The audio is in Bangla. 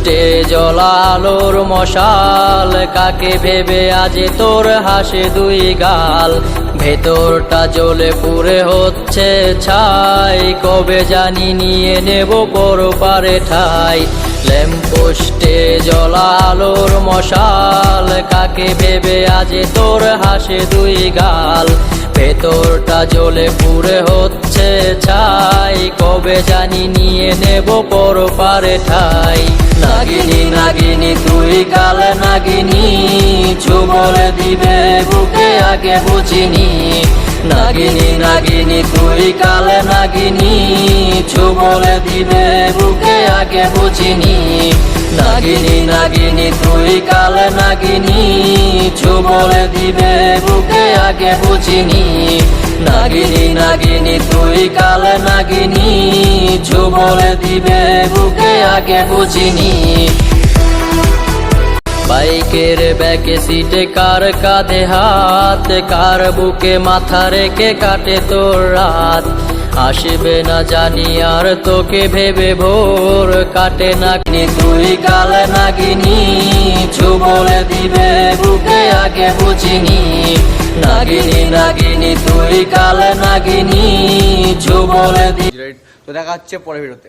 পোস্টে জ্বলা আলোর মশাল, কাকে ভেবে আজ তোর হাসে দুই গাল। ভেতরটা জ্বলে পুড়ে হচ্ছে ছাই, কবে জানি নিয়ে নেব পরপারে ঠাই। ল্যাম্পপোস্টে জ্বলা আলোর মশাল, কাকে ভেবে আজ তোর হাসে দুই গাল। ভেতরটা জ্বলে পুড়ে হচ্ছে ছাই, কবে জানি নিয়ে নেব পরপারে ঠাই। নাগিনী নাগিনী তুই কাল নাগিনী, ছু বলে দিবে বুকে আগে বুঝিনি। নাগিনী নাগিনী তুই কাল নাগিনী, ছু বলে দিবে বুকে আগে বুঝিনি। নাগিনী নাগিনী তুই কাল নাগিনী, ছু বলে দিবে বুকে আগে বুঝিনি। নাগিনী নাগিনী তুই কাল নাগিনী, ছু বলে দিবে বুকে আগে বুঝিনি। বাইকের ব্যাকে সিটে কার কাঁধে হাত, কার বুকে মাথা রেখে কাটে তোর রাত। আসবে না জানি আর তোকে ভেবে ভোর, কাটে নাগিনী তুই কাল নাগিনী, ছু বলে দিবে বুকে আগে বুঝিনি। নাগিনী নাগিনী তুই কাল নাগিনী, ছু বলে দিবে। তো দেখা হচ্ছে পরের ভিডিওতে।